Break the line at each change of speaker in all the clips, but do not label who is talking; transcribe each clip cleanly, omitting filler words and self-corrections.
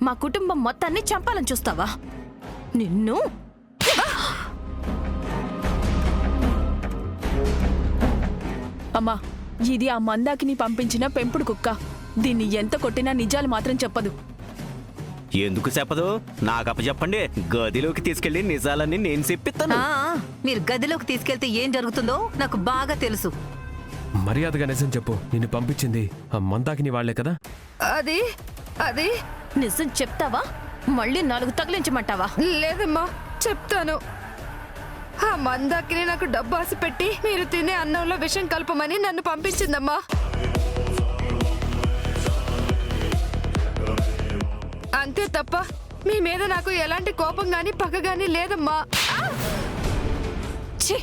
మా కుటుంబం మొత్తాన్ని చంపాలని చూస్తావా? నిన్ను
అమ్మా, ఇది ఆ మందాకిని పంపించిన పెంపుడు కుక్క. దీన్ని ఎంత కొట్టినా నిజాలు మాత్రం చెప్పదు.
ఎందుకు చెప్పదు? నాకు అప్పచెప్పండి, గదిలోకి తీసుకెళ్లి నిజాలన్నీ నేను చెప్పిస్తాను.
మీరు గదిలోకి తీసుకెళ్తే ఏం జరుగుతుందో నాకు బాగా తెలుసు.
మర్యాదగా నిజం చెప్పు. నిన్ను పంపించింది ఆ మందాకిని వాళ్లే కదా?
అది అది
నిజం చెప్తావా? మళ్ళీ 4 తగిలించమంటావా?
లేదమ్మా, చెప్తాను. ఆ మందాకిని నాకు డబ్బు ఆశ పెట్టి మీరు తినే అన్నంలో విషం కలపమని నన్ను పంపించిందమ్మా. అంతే తప్ప మీ మీద నాకు ఎలాంటి కోపం గాని పగ గాని లేదమ్మా.
ఛీ!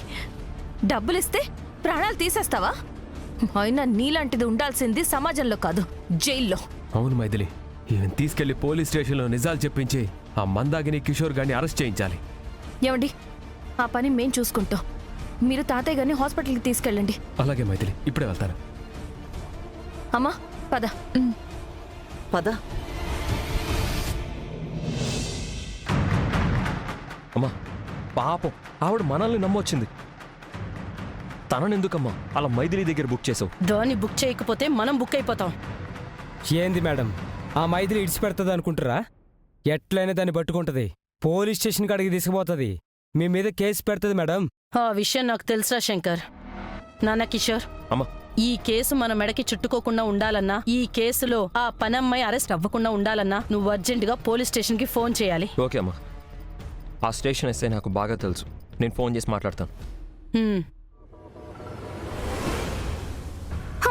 డబ్బులిస్తే ప్రాణాలు తీసేస్తావా? అయినా నీలాంటిది ఉండాల్సింది సమాజంలో కాదు, జైల్లో.
అవును మైథిలి, ఈయన తీసుకెళ్లి పోలీస్ స్టేషన్లో నిజాలు చెప్పించి ఆ మందాకిని కిషోర్ గారిని అరెస్ట్ చేయించాలి.
ఏమండి, ఆ పని మేం చూసుకుంటాం. మీరు తాతయ్య గారిని హాస్పిటల్కి తీసుకెళ్ళండి.
అలాగే మైథిలి, ఇప్పుడే వెళ్తాను.
అమ్మా పద.
పద.
అమ్మా పాపం, ఆవిడ మనల్ని నమ్మొచ్చింది. తననెందుకమ్మా అలా మైథిలి దగ్గర బుక్ చేసావు?
దాన్ని బుక్ చేయకపోతే మనం బుక్ అయిపోతాం.
ఏంది మేడం, ఆ మైథిలి ఇడిచిపెడుతుంది అనుకుంటారా? ఎట్లయినా దాన్ని పట్టుకుంటది, పోలీస్ స్టేషన్ కాడికి తీసుకుపోతుంది, మీ మీద కేసు పెడుతుంది మేడం.
ఆ విషయం నాకు తెలుసా శంకర్. నాన్న కిషోర్,
అమ్మా
ఈ కేసు మన మెడకి చుట్టుకోకుండా ఉండాలన్నా, ఈ కేసులో ఆ పనమ్మాయి అరెస్ట్ అవ్వకుండా ఉండాలన్నా నువ్వు అర్జెంటుగా పోలీస్ స్టేషన్కి ఫోన్ చేయాలి.
ఓకే అమ్మా, ఆ స్టేషన్ ఎస్ఐ నాకు బాగా తెలుసు, నేను ఫోన్ చేసి మాట్లాడతాను.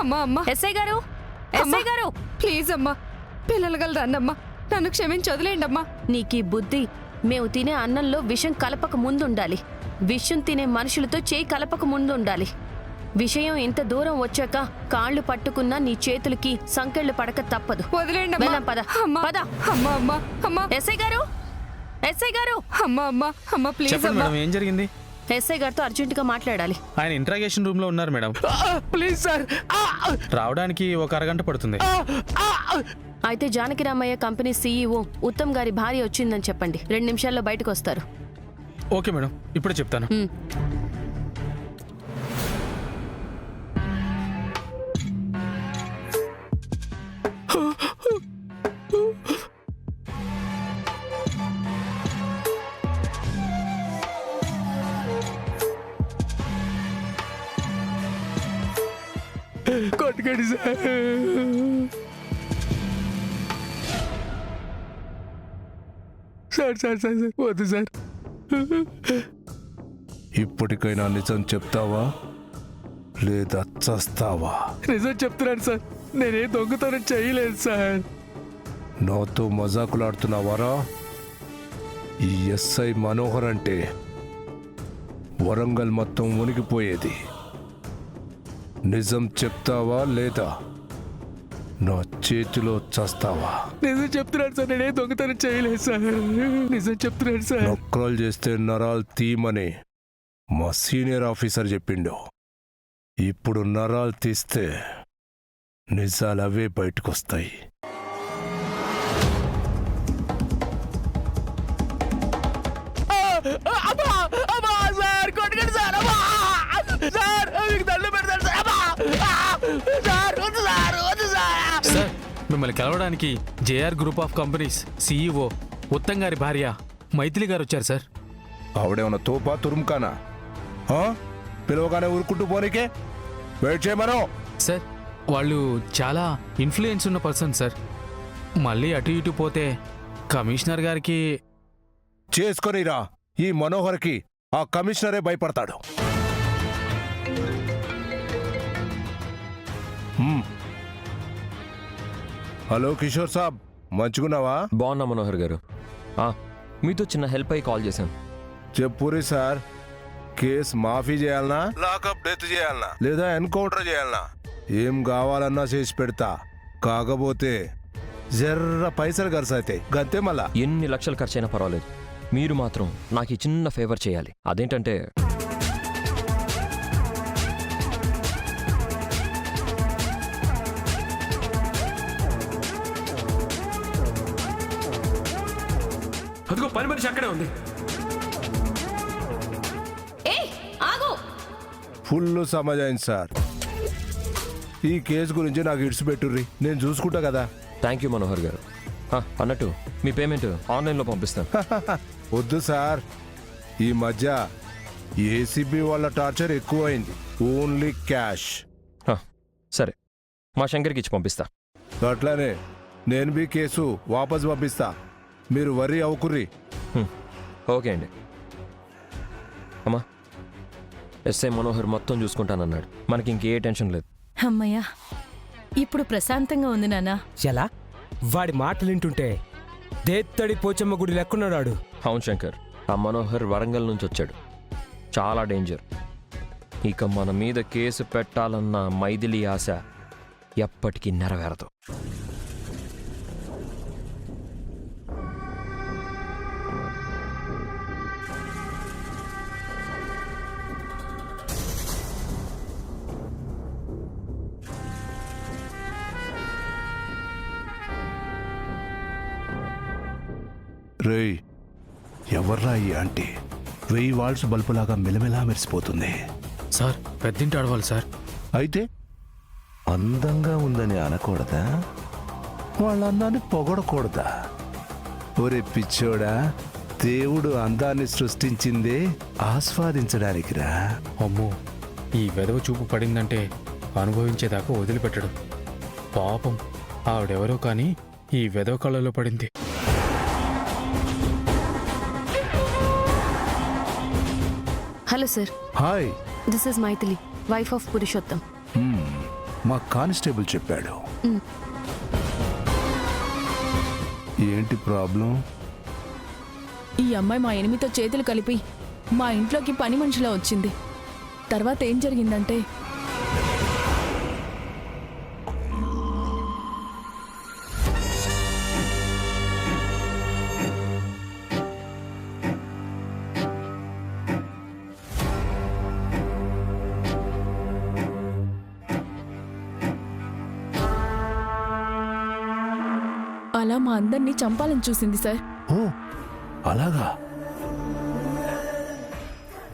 అమ్మా అమ్మా,
ఎస్ఐ గారు, ఎస్ఐ గారు,
ప్లీజ్ అమ్మా, పిల్లలు గల రండమ్మా, నన్ను క్షమించి వదిలేండి అమ్మా.
నీకీ బుద్ధి మేము తినే అన్నంలో విషం కలపక ముందుండాలి. విషం తినే మనుషులతో చేయి కలపక ముందుండాలి. విషయం ఇంత దూరం వచ్చాక కాళ్ళు పట్టుకున్నా నీ చేతులకి సంకెళ్ళు పడక తప్పదు.
వదిలేండి
వెళ్దాం, పద. పద.
అమ్మా అమ్మా అమ్మా,
ఎస్ఐ గారు, ఎస్ఐ గారు,
అమ్మా అమ్మా అమ్మా, ప్లీజ్
చెప్పండి
అమ్మా.
మేడం, ఏం జరిగింది?
ఎస్ఐ గారితో అర్జెంటుగా మాట్లాడాలి.
ఆయన ఇంట్రాగేషన్ రూమ్ లో ఉన్నారు మేడం.
ప్లీజ్ సార్,
రావడానికి 1 అరగంట పడుతుంది.
అయితే జానకిరామయ్య కంపెనీ సీఈఓ ఉత్తమ్ గారి భార్య వచ్చిందని చెప్పండి. 2 నిమిషాల్లో బయటకు వస్తారు.
ఓకే మేడం, ఇప్పుడే చెప్తాను.
కొట్టుకోండి sir. Sir sir sir sir వద్దు సార్.
ఇప్పటికైనా నిజం చెప్తావా లేదా చస్తావా?
నిజం చెప్తున్నాను సార్, నేనే దొంగతనం చేయలేదు సార్.
నాతో మజాకులాడుతున్నావారా? ఈ ఎస్ఐ మనోహర్ అంటే వరంగల్ మొత్తం మునిగిపోయేది. నిజం చెప్తావా లేదా నా చేతిలో చస్తావా?
నిజం చెప్తున్నాను సార్, నేనే దొంగతనం చేయలేదు సార్. నిజం చెప్తున్నాను సార్.
నొక్కలు చేస్తే నరాలు తీయమని మా సీనియర్ ఆఫీసర్ చెప్పిండు. ఇప్పుడు నరాలు తీస్తే నిజాలు అవే బయటకొస్తాయి.
సార్ కొట్టుకోండి సార్. సార్ మీకు దండం పెడతాను సార్. సార్ వద్దు సార్, వద్దు సార్.
సార్, మిమ్మల్ని కలవడానికి JR group of companies CEO Uttam గారి భార్య మైథిలి గారు వచ్చారు సార్.
ఆవిడేమన్నా తోపా తురుముకానా? పిలవగానే ఊరుకుంటూ పోనీకే వెయిట్ చేయమను.
సార్, వాళ్ళు చాలా ఇన్ఫ్లుయెన్స్ ఉన్న పర్సన్ సార్. మళ్ళీ అటు ఇటు పోతే కమిషనర్ గారికి
చేసుకొనిరా. ఈ మనోహర్కి ఆ కమిషనరే భయపడతాడు. హలో కిషోర్ సాబ్, మంచుకున్నావా?
బాగున్నా మనోహర్ గారు. మీతో చిన్న హెల్ప్ అయ్యి కాల్ చేశాను.
చెప్పురి సార్. కేసు మాఫీ చేయాలనా, లాకప్ డెత్ చేయాలనా, లేదా ఎన్కౌంటర్ చేయాలనా? ఏం కావాలన్నా చేసి పెడతా. కాకపోతే జర్ర పైసలు ఖర్చు అయితే గంతే. మళ్ళా
ఎన్ని లక్షలు ఖర్చైనా పర్వాలేదు, మీరు మాత్రం నాకు ఈ చిన్న ఫేవర్ చేయాలి. అదేంటంటే
అదిగో పని మనిషి అక్కడే ఉంది.
ఏయ్ ఆగు.
ఫుల్ సమజైంది సార్. ఈ కేసు గురించి నాకు ఇడిచిపెట్టుర్రి, నేను చూసుకుంటా కదా.
థ్యాంక్ యూ మనోహర్ గారు. అన్నట్టు మీ పేమెంట్ ఆన్లైన్లో పంపిస్తాను.
వద్దు సార్, ఈ మధ్య ఏసీబీ వాళ్ళ టార్చర్ ఎక్కువైంది. Only cash.
సరే, మా శంకర్కి ఇచ్చి పంపిస్తా.
అట్లానే నేను మీ కేసు వాపస్ పంపిస్తా, మీరు వరి అవుకుర్రి.
ఓకే అండి. అమ్మా, ఎస్ఐ మనోహర్ మొత్తం చూసుకుంటానన్నాడు. మనకి ఇంకే టెన్షన్ లేదు.
అమ్మయ్యా, ఇప్పుడు ప్రశాంతంగా ఉంది నాన్న.
ఎలా? వాడి మాటలు వింటుంటే దేత్తడి పోచమ్మ గుడి లెక్కున్నాడు.
అవును శంకర్, ఆ మనోహర్ వరంగల్ నుంచి వచ్చాడు. చాలా డేంజర్. ఇక మన మీద కేసు పెట్టాలన్న మైథిలి ఆశ ఎప్పటికీ నెరవేరదు.
రేయ్, ఎవర్రా ఈ ఆంటీ? 1000 వాల్ట్స్ బల్బులాగా మెలమెలా మెరిసిపోతుంది.
సార్, పెద్దింటి ఆడవాళ్ళు సార్.
అయితే అందంగా ఉందని అనకూడదా? వాళ్ళ అందాన్ని పొగడకూడదా? ఒరే పిచ్చోడా, దేవుడు అందాన్ని సృష్టించిందే ఆస్వాదించడానికిరా.
అమ్మో, ఈ వెదవ చూపు పడిందంటే అనుభవించేదాకా వదిలిపెట్టడు. పాపం, ఆవిడెవరో కానీ ఈ వెదవ కళ్ళలో పడింది.
Hello sir,
hi.
This is Maithili, wife of Purushottam.
మా కానిస్టేబుల్ చెప్పాడు. ఏంటి ప్రాబ్లం?
ఈ అమ్మాయి మా ఎనిమితో చేతులు కలిపి మా ఇంట్లోకి పని మనిషిలా వచ్చింది. తర్వాత ఏం జరిగిందంటే, అలా మా అందరినీ చంపాలని చూసింది సార్.
ఓ అలాగా?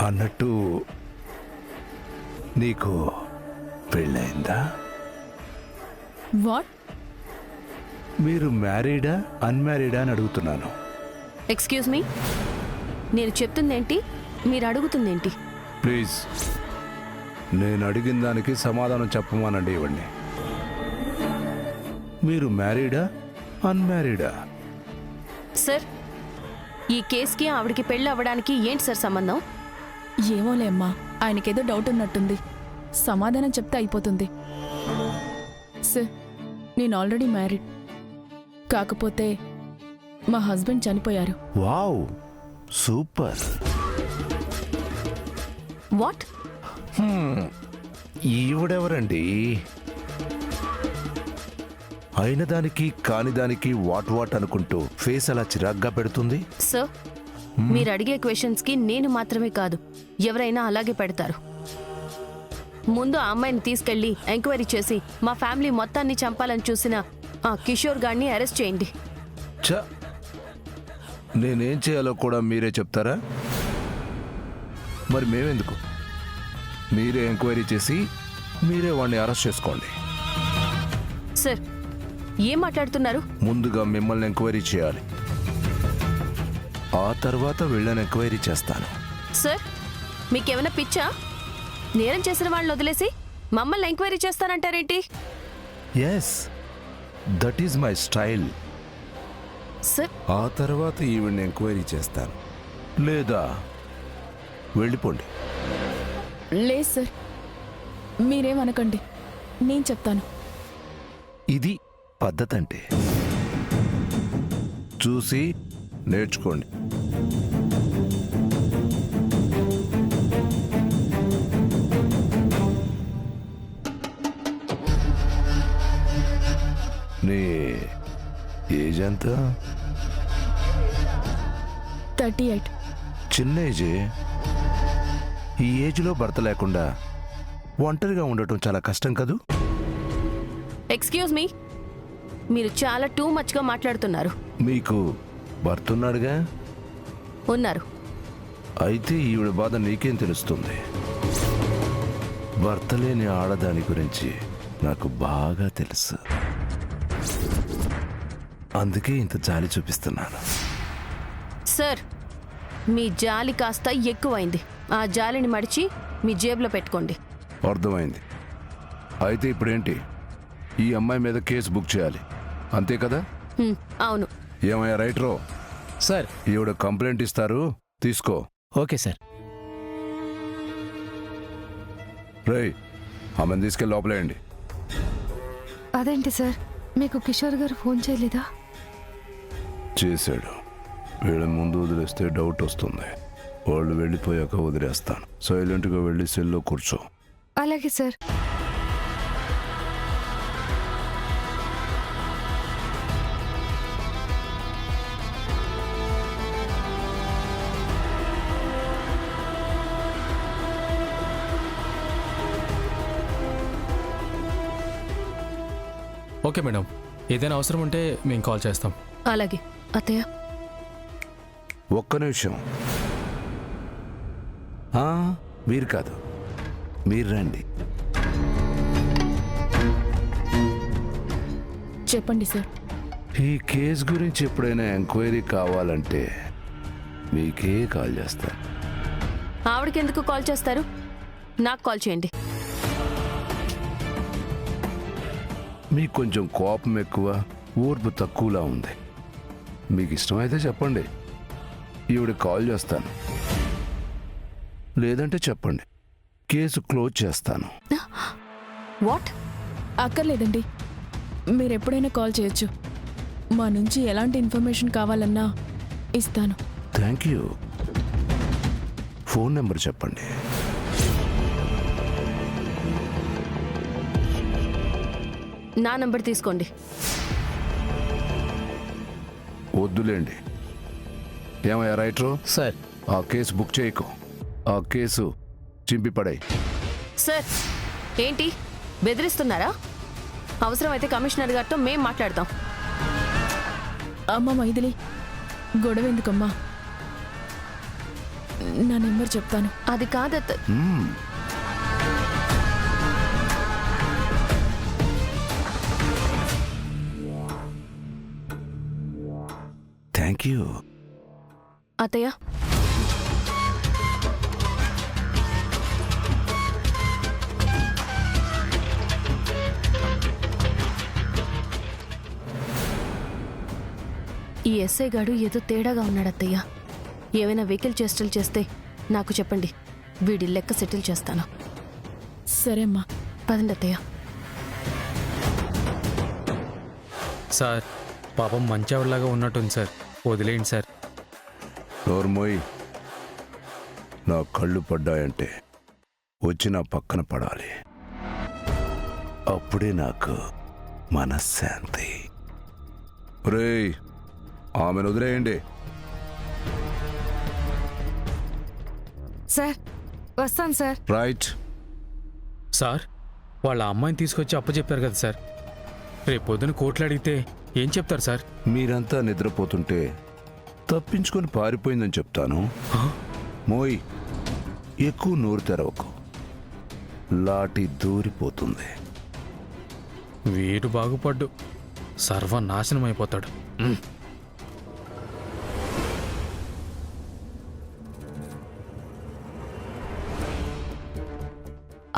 అన్నట్టు నీకు పెళ్ళైందా?
వాట్?
మీరు మ్యారీడా అన్మ్యారీడా అని అడుగుతున్నాను.
ఎక్స్క్యూజ్ మీ, నేను చెప్తుందేంటి, మీరు అడుగుతుందేంటి?
ప్లీజ్, నేను అడిగిన దానికి సమాధానం చెప్పమానండి. ఇవ్వండి. మీరు మ్యారీడా అన్మ్యారీడా?
సార్, ఈ కేసుకి ఆవిడికి పెళ్ళి అవ్వడానికి ఏంటి సార్ సంబంధం?
ఏమోలే అమ్మా, ఆయనకేదో డౌట్ ఉన్నట్టుంది. సమాధానం చెప్తే అయిపోతుంది. సార్, నేను ఆల్రెడీ మ్యారీడ్. కాకపోతే మా హస్బెండ్ చనిపోయారు.
Wow, super.
వాట్?
ఈవిడెవరండి? అయిన దానికి కాని దానికి వాట్ వాట్ అనుకుంటూ ఫేస్ అలా చిరాగ్గా పెడుతుంది.
సార్, మీరు అడిగే క్వశ్చన్స్ కి నేను మాత్రమే కాదు, ఎవరైనా అలాగే పెడతారు. ముందు ఆ అమ్మాయిని తీసుకెళ్లి ఎంక్వైరీ చేసి మా ఫ్యామిలీ మొత్తాన్ని చంపాలని చూసిన ఆ కిషోర్ గాడిని అరెస్ట్ చేయండి.
ఛ, నేనేం చేయాలో కూడా మీరే చెప్తారా? మరి మేమెందుకు? మీరే ఎంక్వైరీ చేసి మీరే వాడిని అరెస్ట్ చేసుకోండి.
సార్, ఏం మాట్లాడుతున్నారు?
ముందుగా మిమ్మల్ని ఎంక్వైరీ చేయాలి, ఆ తర్వాత వీళ్ళని ఎంక్వైరీ చేస్తాను.
సార్, మీకేమైనా పిచ్చా? నేరం చేసిన వాళ్ళని వదిలేసి మమ్మల్ని ఎంక్వైరీ చేస్తానంటారేంటి?
Yes, that is my style.
Sir,
ఆ తర్వాత ఈవిడ్ని ఎంక్వైరీ చేస్తాను, లేదా వెళ్ళిపోండి.
లేదు సార్, మీరేమనకండి, నేను చెప్తాను.
ఇది పద్ధతి అంటే. చూసి నేర్చుకోండి. నీ ఏజ్ ఎంత?
38.
చిన్న ఏజే. ఈ ఏజ్లో భర్త లేకుండా ఒంటరిగా ఉండటం చాలా కష్టం కదూ?
ఎక్స్క్యూజ్ మీ, మీరు చాలా టూ మచ్గా మాట్లాడుతున్నారు.
మీకు భర్త ఉన్నాడుగా,
ఉన్నారు.
అయితే ఈవిడ బాధ నీకేం తెలుస్తుంది? భర్త లేని ఆడదాని గురించి నాకు బాగా తెలుసు. అందుకే ఇంత జాలి చూపిస్తున్నాను.
సార్, మీ జాలి కాస్త ఎక్కువైంది. ఆ జాలిని మడిచి మీ జేబులో పెట్టుకోండి.
అర్థమైంది. అయితే ఇప్పుడేంటి? ఈ అమ్మాయి మీద కేసు బుక్ చేయాలి, అంతే కదా?
అవును.
ఏమయ్యా రైటరో?
సార్.
ఈవిడ కంప్లైంట్ ఇస్తారు, తీసుకో.
Okay sir.
రేయ్, ఆమెను తీసుకెళ్ళి లోపలేయండి.
అదేంటి సార్, మీకు కిషోర్ గారు ఫోన్ చేయలేదా?
చేశాడు. వీళ్ళని ముందు వదిలేస్తే డౌట్ వస్తుంది. వాళ్ళు వెళ్ళిపోయాక వదిలేస్తాను. సైలెంట్గా వెళ్ళి సెల్లో కూర్చో.
అలాగే సార్.
ఓకే మేడం, ఏదైనా అవసరం ఉంటే మేము కాల్ చేస్తాం.
అలాగే. అత్తయ్య,
ఒక్క నిమిషం. మీరు కాదు, మీరు రండి.
చెప్పండి సార్.
ఈ కేసు గురించి ఎప్పుడైనా ఎంక్వైరీ కావాలంటే మీకే కాల్ చేస్తాను.
ఆవిడకి ఎందుకు కాల్ చేస్తారు? నాకు కాల్ చేయండి.
మీకు కొంచెం కోపం ఎక్కువ, ఓర్పు తక్కువలా ఉంది. మీకు ఇష్టమైతే చెప్పండి, ఈవిడ కాల్ చేస్తాను. లేదంటే చెప్పండి, కేసు క్లోజ్ చేస్తాను.
వాట్?
అక్కర్లేదండి, మీరు ఎప్పుడైనా కాల్ చేయొచ్చు. మా నుంచి ఎలాంటి ఇన్ఫర్మేషన్ కావాలన్నా ఇస్తాను.
Thank you. ఫోన్ నెంబర్ చెప్పండి.
నా నంబర్ తీసుకోండి.
వద్దులేండి. ఏమయ్యా రైటరు?
సార్.
ఆ కేసు బుక్ చేయకు. ఆ కేసు చింపి పడాయి.
సార్, ఏంటి బెదిరిస్తున్నారా? అవసరమైతే కమిషనర్ గారితో మేం మాట్లాడతాం.
అమ్మ మైథిలి, గొడవ ఎందుకమ్మా? నా నెంబర్ చెప్తాను.
అది కాదత్త.
Thank you.
అత్తయ్య, ఈ ఎస్ఐ గాడు ఏదో తేడాగా ఉన్నాడు అత్తయ్య. ఏమైనా వెహికల్ చేష్టలు చేస్తే నాకు చెప్పండి, వీడి లెక్క సెటిల్ చేస్తాను.
సరే అమ్మా.
పదండి అత్తయ్య.
సార్, పాపం మంచివాడిలాగా ఉన్నట్టుంది సార్, వదిలేయండి సార్.
నోర్మోయ్, నా కళ్ళు పడ్డాయంటే వచ్చి నా పక్కన పడాలి. అప్పుడే నాకు మనశ్శాంతి. రేయ్, ఆమెను వదిలేయండి.
సార్, వస్తాను సార్.
రైట్.
సార్, వాళ్ళ అమ్మాయిని తీసుకొచ్చి అప్పచెప్పారు కదా సార్, రేపు పొద్దున కోట్లు అడిగితే ఏం చెప్తారు సార్?
మీరంతా నిద్రపోతుంటే తప్పించుకొని పారిపోయిందని చెప్తాను. మోయ్, ఎక్కువ నోరు తెరవకు, లాఠీ దూరిపోతుంది.
వీడు బాగుపడ్డు, సర్వనాశనం అయిపోతాడు.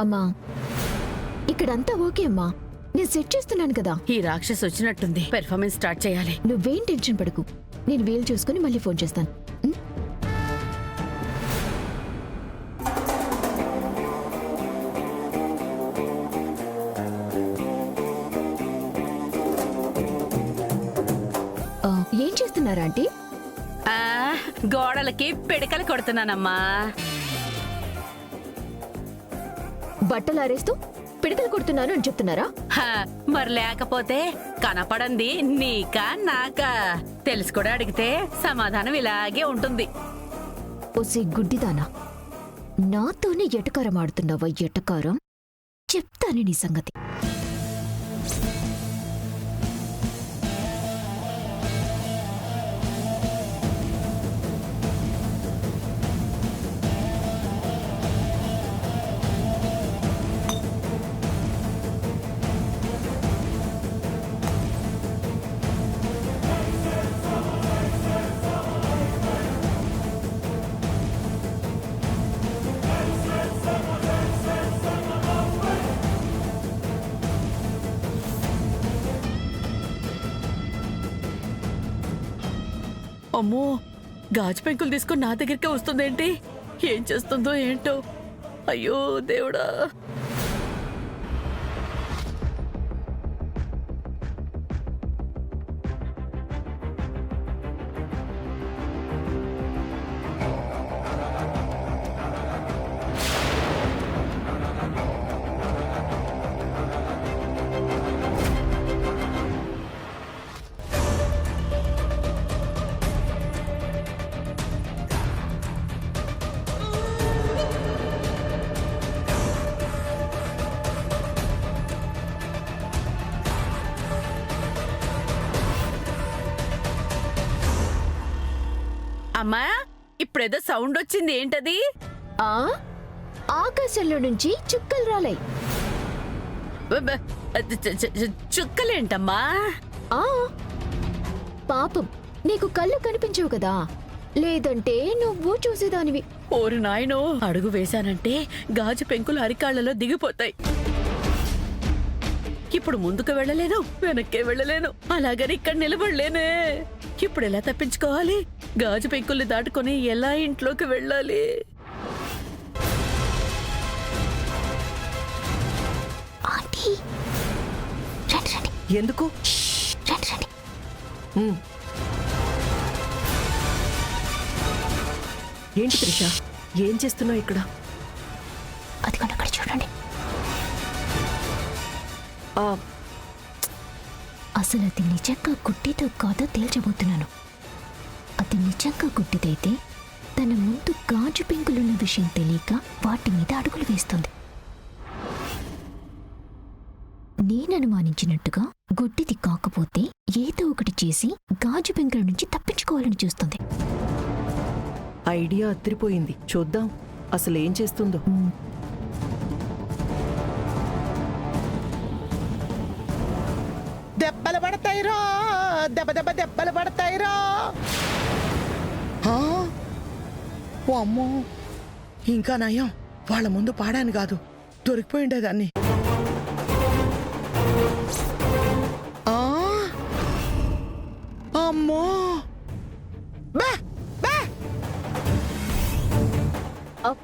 అమ్మా, ఇక్కడంతా ఓకే అమ్మా, నేను సెట్ చేస్తున్నాను కదా.
ఈ రాక్షస్ వచ్చినట్టుంది, పెర్ఫార్మెన్స్ స్టార్ట్ చేయాలి.
నువ్వేం టెన్షన్ పడకు, నేను వీలు చూసుకుని మళ్ళీ ఫోన్ చేస్తాను. ఏం చేస్తున్నారా ఆంటీ?
గోడలకి పిడకలు కొడుతున్నానమ్మా.
బట్టలు ఆరేస్తూ పిడకలు కొడుతున్నాను అని చెప్తున్నారా?
మరి లేకపోతే కనపడంది నీకా నాకా తెలిసి కూడా అడిగితే సమాధానం ఇలాగే ఉంటుంది.
ఓసే గుడ్డిదానా, నాతోనే ఎటకారం ఆడుతున్నావా? ఎటకారం చెప్తాను నీ సంగతి.
అమ్మో గాజు పెంకులు తీసుకొని నా దగ్గరికే వస్తుందేంటి? ఏం చేస్తుందో ఏంటో. అయ్యో దేవుడా. అమ్మా ఇప్పుడేదో సౌండ్ వచ్చింది, ఏంటది?
ఆ ఆకాశంలో నుంచి చుక్కలు రాలై.
చుక్కలేంటమ్మా?
ఆ పాపం నీకు కళ్ళు కనిపించవు కదా, లేదంటే నువ్వు చూసేదానివి.
ఓరి నాయనో, అడుగు వేశానంటే గాజు పెంకులు అరికాళ్లలో దిగిపోతాయి. ఇప్పుడు ముందుకు వెళ్ళలేను, వెనక్కే వెళ్ళలేను, అలాగని ఇక్కడ నిలబడలేనే. ఇప్పుడు ఎలా తప్పించుకోవాలి? గాజు పెంకుల్ని దాటుకొని ఎలా ఇంట్లోకి వెళ్ళాలి?
ఆంటీ రండి రండి.
ఎందుకు?
రండి రండి.
ఏంటి త్రిష, ఏం చేస్తున్నావు ఇక్కడ?
అది అక్కడ చూడండి. అసలు అది నిజంగా గుడ్డితో కాదో తేల్చబోతున్నాను. అది నిజంగా గుడ్డిదైతే తన ముందు గాజు పెంకులున్న విషయం తెలియక వాటి మీద అడుగులు వేస్తుంది. నేను అనుమానించినట్టుగా గుడ్డిది కాకపోతే ఏదో ఒకటి చేసి గాజు పెంకుల నుంచి తప్పించుకోవాలని చూస్తుంది.
ఐడియా అదిరిపోయింది. చూద్దాం అసలు ఏం చేస్తుందో.
దెబ్బలు పడతాయిరా, దెబ్బలు పడతాయిరా. అమ్మో, ఇంకా నయం వాళ్ళ ముందు పాడాను కాదు, దొరికిపోయి ఉండేదాన్ని. అమ్మో,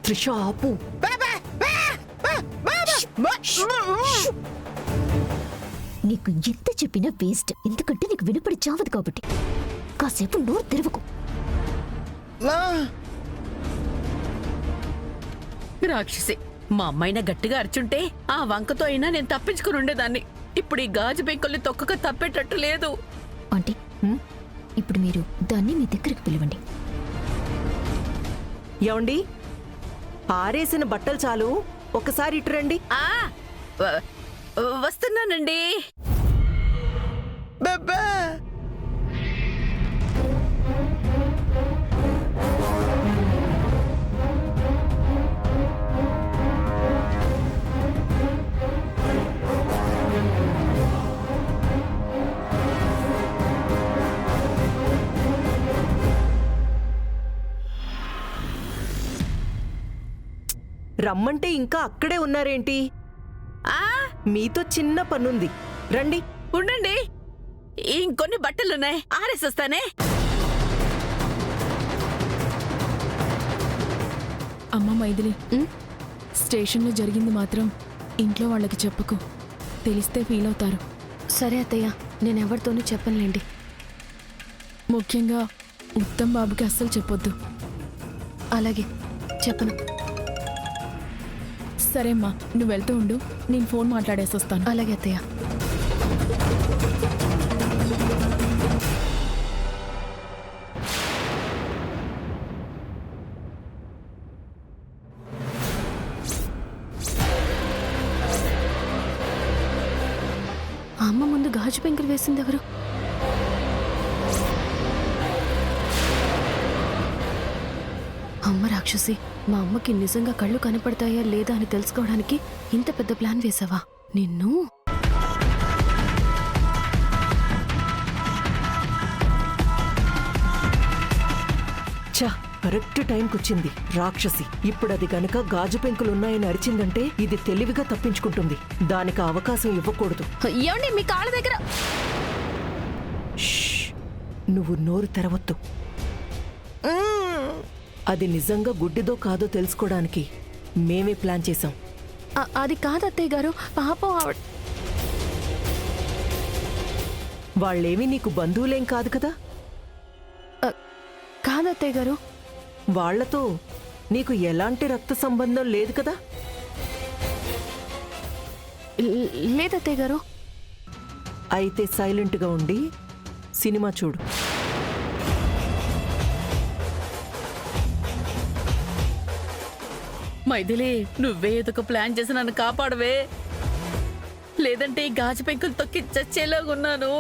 త్రిష ఆపు.
నీకు ఎంత చెప్పినా వేస్ట్, ఎందుకంటే నీకు వినపడి చావదు కాబట్టి. కాసేపు నోరు తెరవకు.
రాక్షసి, మా అమ్మాయిన గట్టిగా అరిచుంటే ఆ వంకతో అయినా నేను తప్పించుకుని ఉండేదాన్ని. ఇప్పుడు ఈ గాజు పెంకుల్ని తొక్కక తప్పేటట్టు లేదు.
అంటే ఇప్పుడు మీరు దాన్ని మీ దగ్గరికి పిలవండి.
ఏమండి, ఆరేసిన బట్టలు చాలు, ఒకసారి ఇటు రండి.
వస్తున్నానండి.
రమ్మంటే ఇంకా అక్కడే ఉన్నారేంటి? మీతో చిన్న పనుంది, రండి.
ఉండండి, ఇంకొన్ని బట్టలున్నాయి, ఆరేసొస్తానే.
అమ్మ మైథిలి, స్టేషన్లో జరిగింది మాత్రం ఇంట్లో వాళ్ళకి చెప్పకు, తెలిస్తే ఫీల్ అవుతారు.
సరే అత్తయ్య, నేనెవరితోనూ చెప్పనులేండి.
ముఖ్యంగా ఉత్తమ్ బాబుకి అస్సలు చెప్పొద్దు.
అలాగే, చెప్పను.
సరే అమ్మా, నువ్వు వెళ్తూ ఉండు, నేను ఫోన్ మాట్లాడేసి వస్తాను.
అలాగే అత్తయ్య. అమ్మ ముందు గాజు పెంకులు వేసింది ఎవరు? అమ్మ రాక్షసి, మా అమ్మకి నిజంగా కళ్ళు కనపడతాయా లేదా అని తెలుసుకోవడానికి ఇంత పెద్ద ప్లాన్ వేసావా? నిన్ను
కరెక్ట్ టైంకి వచ్చింది రాక్షసి. ఇప్పుడు అది గనక గాజు పెంకులున్నాయని అరిచిందంటే ఇది తెలివిగా తప్పించుకుంటుంది. దానికి అవకాశం ఇవ్వకూడదు.
ఏమండి, మీ కాళ్ళ దగ్గర.
నువ్వు నోరు తెరవద్దు. అది నిజంగా గుడ్డిదో కాదో తెలుసుకోవడానికి మేమే ప్లాన్ చేశాం.
అది కాదు అత్తయ్య గారు, పాపం ఆవిడ.
వాళ్ళేమీ నీకు బంధువులేం కాదు కదా?
కాదు అత్తయ్య గారు.
వాళ్లతో నీకు ఎలాంటి రక్త సంబంధం లేదు కదా?
లేదత్తయ్య గారు.
అయితే సైలెంట్గా ఉండి సినిమా చూడు.
మైథిలి, నువ్వే ఏదొక ప్లాన్ చేసి నన్ను కాపాడవే, లేదంటే ఈ గాజు పెంకులు తొక్కి చచ్చేలాగున్నాను.